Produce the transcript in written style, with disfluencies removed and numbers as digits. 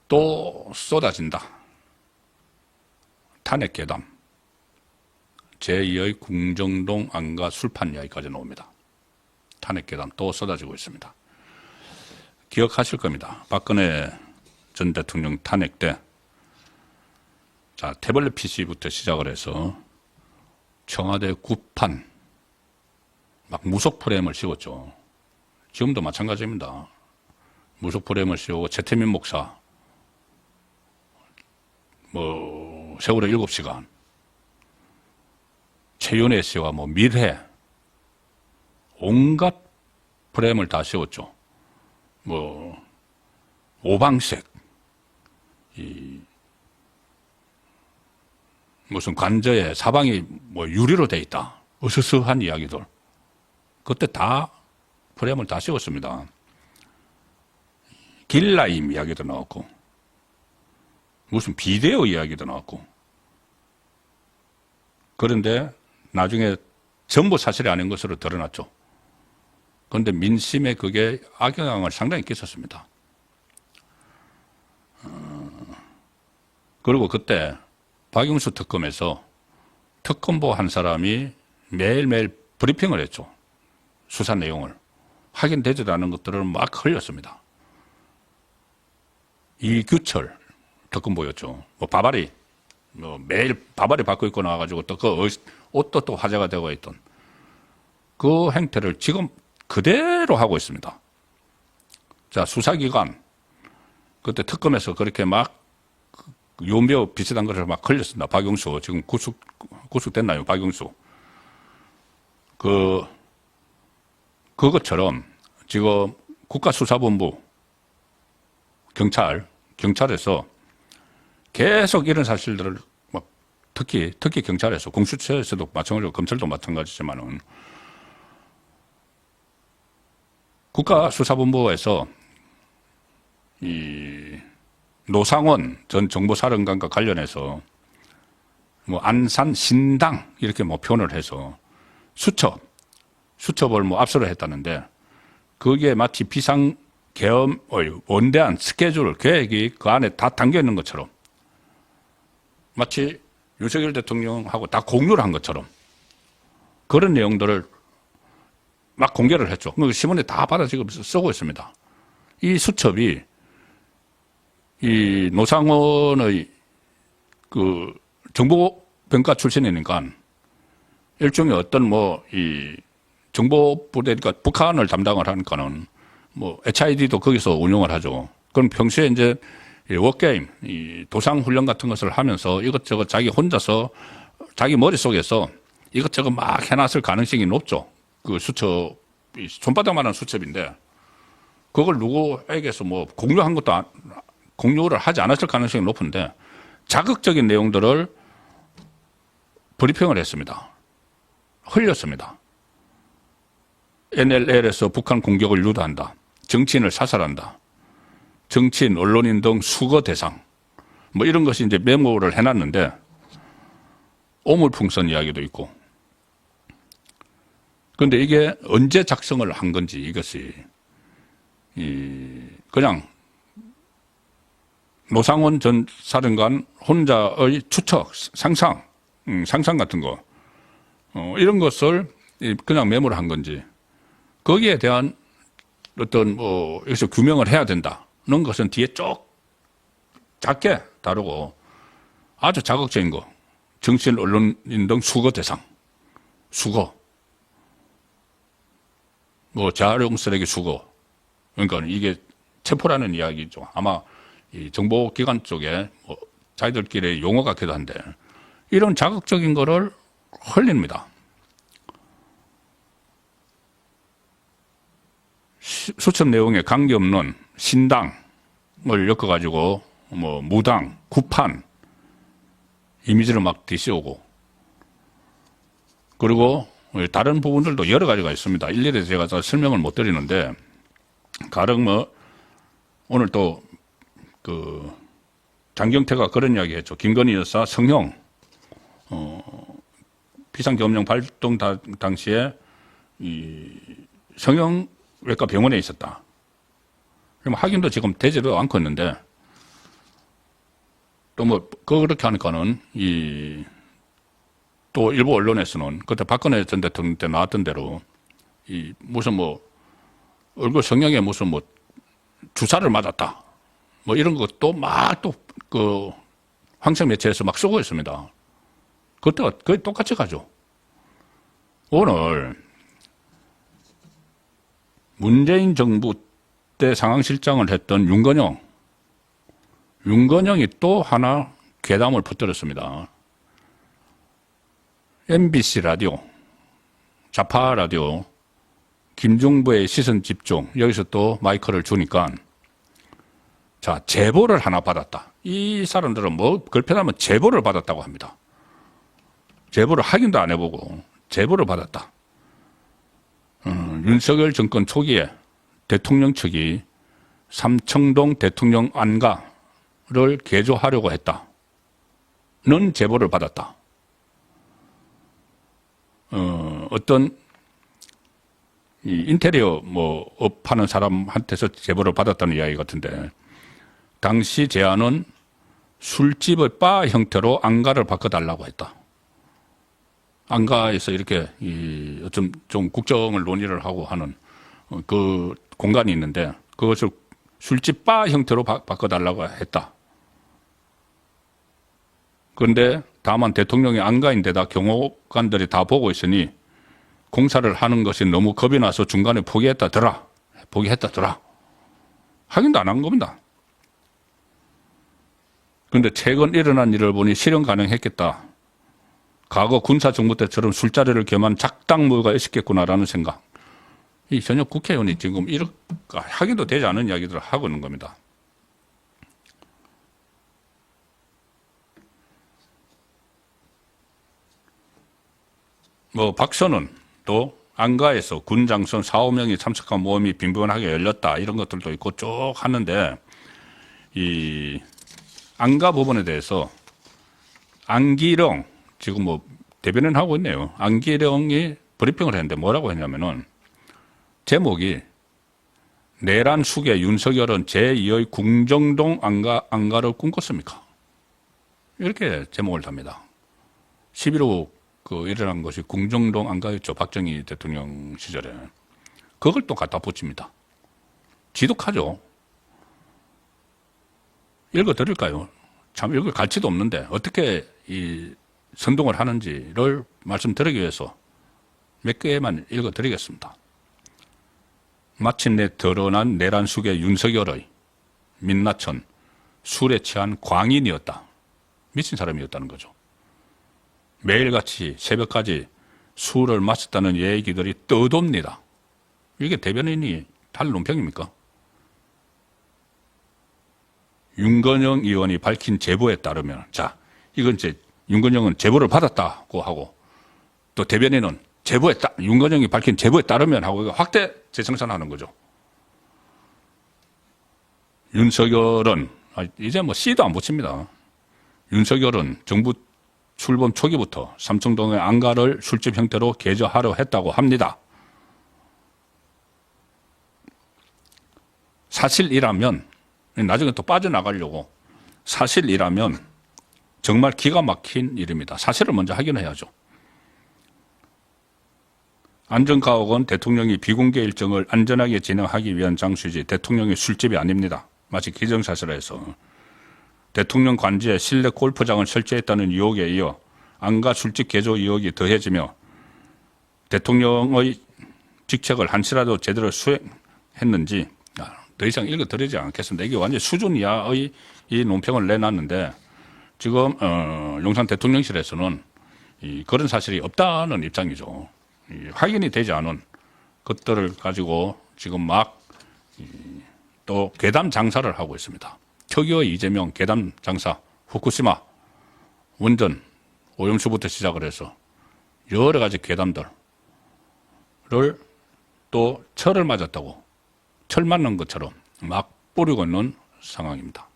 또 쏟아진다. 탄핵괴담. 제2의 궁정동 안가 술판 이야기까지 나옵니다. 탄핵괴담 또 쏟아지고 있습니다. 기억하실 겁니다. 박근혜 전 대통령 탄핵 때, 자, 태블릿 PC부터 시작을 해서 청와대 구판, 막 무속 프레임을 씌웠죠. 지금도 마찬가지입니다. 무속 프레임을 씌우고 최태민 목사, 세월호 7시간, 최윤혜 씨와 밀해, 온갖 프레임을 다 씌웠죠. 오방색, 무슨 관저에 사방이 유리로 돼 있다. 으스스한 이야기들. 그때 다 프레임을 다 씌웠습니다. 길라임 이야기도 나왔고, 무슨 비데오 이야기도 나왔고. 그런데 나중에 전부 사실이 아닌 것으로 드러났죠. 그런데 민심에 그게 악영향을 상당히 끼쳤습니다. 그리고 그때 박영수 특검에서 특검보 한 사람이 매일매일 브리핑을 했죠. 수사 내용을. 확인되지도 않은 것들을 막 흘렸습니다. 이규철 특검보였죠. 바바리, 매일 바바리 바꿔 입고 나와가지고 또 그 옷도 또 화제가 되고 있던 그 행태를 지금 그대로 하고 있습니다. 자, 수사기관. 그때 특검에서 그렇게 막 요묘 비슷한 것을 막 흘렸습니다. 박영수. 지금 구속됐나요? 박영수. 그것처럼 지금 국가수사본부, 경찰에서 계속 이런 사실들을 특히 경찰에서, 공수처에서도 마찬가지고 검찰도 마찬가지지만은 국가수사본부에서 이 노상원 전 정보사령관과 관련해서 안산 신당 이렇게 표현을 해서 수첩을 압수를 했다는데 그게 마치 비상계엄의 원대한 스케줄 계획이 그 안에 다 담겨 있는 것처럼 마치 윤석열 대통령하고 다 공유를 한 것처럼 그런 내용들을 막 공개를 했죠. 신문에 다 받아 지금 쓰고 있습니다. 이 수첩이 이 노상원의 그 정보병과 출신이니까 일종의 어떤 이 정보부대니까 북한을 담당을 하니까는 HID도 거기서 운영을 하죠. 그럼 평소에 이제 워게임, 이 도상훈련 같은 것을 하면서 이것저것 자기 혼자서 자기 머릿속에서 이것저것 막 해놨을 가능성이 높죠. 그 수첩, 손바닥만한 수첩인데 그걸 누구에게서 공유한 것도 공유를 하지 않았을 가능성이 높은데 자극적인 내용들을 브리핑을 했습니다. 흘렸습니다. NLL에서 북한 공격을 유도한다. 정치인을 사살한다. 정치인, 언론인 등 수거 대상. 이런 것이 이제 메모를 해놨는데 오물풍선 이야기도 있고. 그런데 이게 언제 작성을 한 건지 이것이 그냥 노상원 전 사령관 혼자의 추측, 상상 같은 거 이런 것을 그냥 메모를 한 건지 거기에 대한 어떤 여기서 규명을 해야 된다는 것은 뒤에 쭉 작게 다루고 아주 자극적인 거 정치인, 언론인 등 수거 대상, 수거 재활용 쓰레기 수거. 그러니까 이게 체포라는 이야기죠. 아마 이 정보기관 쪽에 자기들끼리 용어 같기도 한데 이런 자극적인 거를 흘립니다. 수첩 내용에 관계없는 신당을 엮어가지고 무당, 구판 이미지를 막 뒤씌우고 그리고 다른 부분들도 여러 가지가 있습니다. 일일이 제가 다 설명을 못 드리는데 가령 오늘 또 장경태가 그런 이야기 했죠. 김건희 여사 성형 비상계엄령 발동 당시에 이 성형외과 병원에 있었다. 그럼 확인도 지금 되지도 않고 있는데 또 뭐 그렇게 하니까는 또 일부 언론에서는 그때 박근혜 전 대통령 때 나왔던 대로 무슨 뭐 얼굴 성형에 무슨 뭐 주사를 맞았다 뭐 이런 것도 막 또 그 황색 매체에서 막 쓰고 있습니다. 그때가 거의 똑같이 가죠. 오늘 문재인 정부 때 상황실장을 했던 윤건영이 또 하나 괴담을 퍼뜨렸습니다. MBC 라디오, 좌파 라디오, 김종부의 시선 집중, 여기서 또 마이크를 주니까, 자, 제보를 하나 받았다. 이 사람들은 뭐, 걸편하면 제보를 받았다고 합니다. 제보를 확인도 안 해보고, 제보를 받았다. 윤석열 정권 초기에 대통령 측이 삼청동 대통령 안가를 개조하려고 했다는 제보를 받았다. 어떤 인테리어 뭐 업 하는 사람한테서 제보를 받았다는 이야기 같은데, 당시 제안은 술집의 바 형태로 안가를 바꿔달라고 했다. 안가에서 이렇게 좀 국정을 논의를 하고 하는 그 공간이 있는데 그것을 술집 바 형태로 바꿔달라고 했다. 그런데 다만 대통령이 안가인데다 경호관들이 다 보고 있으니 공사를 하는 것이 너무 겁이 나서 중간에 포기했다더라. 확인도 안 한 겁니다. 그런데 최근 일어난 일을 보니 실현 가능했겠다. 과거 군사정부 때처럼 술자리를 겸한 작당무가 있었겠구나라는 생각. 이 전역 국회의원이 지금 이렇게 확인도 되지 않은 이야기들을 하고 있는 겁니다. 뭐 박선은 또 안가에서 군 장성 4, 5명이 참석한 모임이 빈번하게 열렸다 이런 것들도 있고 쭉 하는데 이 안가 부분에 대해서 안기령 지금 뭐 대변인 하고 있네요. 안기령이 브리핑을 했는데 뭐라고 했냐면은 제목이 내란 숙의 윤석열은 제2의 궁정동 안가를 꿈꿨습니까? 이렇게 제목을 답니다. 11.5 일어난 것이 궁정동 안가였죠. 박정희 대통령 시절에. 그걸 또 갖다 붙입니다. 지독하죠. 읽어드릴까요? 참 읽을 가치도 없는데 어떻게 이 선동을 하는지를 말씀드리기 위해서 몇 개만 읽어드리겠습니다. 마침내 드러난 내란 숙의 윤석열의 민낯은 술에 취한 광인이었다. 미친 사람이었다는 거죠. 매일같이 새벽까지 술을 마셨다는 얘기들이 떠돕니다. 이게 대변인이 할 논평입니까? 윤건영 의원이 밝힌 제보에 따르면, 자, 이건 이제 윤건영은 제보를 받았다고 하고, 또 대변인은 윤건영이 밝힌 제보에 따르면 하고 확대 재생산하는 거죠. 윤석열은, 이제 뭐 C도 안 붙입니다. 윤석열은 정부 출범 초기부터 삼청동의 안가를 술집 형태로 개조하려 했다고 합니다. 사실이라면, 나중에 또 빠져나가려고, 사실이라면 정말 기가 막힌 일입니다. 사실을 먼저 확인해야죠. 안전가옥은 대통령이 비공개 일정을 안전하게 진행하기 위한 장소이지 대통령의 술집이 아닙니다. 마치 기정사실에서 대통령 관저에 실내 골프장을 설치했다는 의혹에 이어 안가 술집 개조 의혹이 더해지며 대통령의 직책을 한시라도 제대로 수행했는지 더 이상 읽어드리지 않겠습니다. 이게 완전히 수준 이하의 이 논평을 내놨는데 지금 용산 대통령실에서는 그런 사실이 없다는 입장이죠. 확인이 되지 않은 것들을 가지고 지금 막 또 괴담 장사를 하고 있습니다. 특유의 이재명 괴담 장사, 후쿠시마 원전 오염수부터 시작을 해서 여러 가지 괴담들을 또 철을 맞았다고 철 맞는 것처럼 막 뿌리고 있는 상황입니다.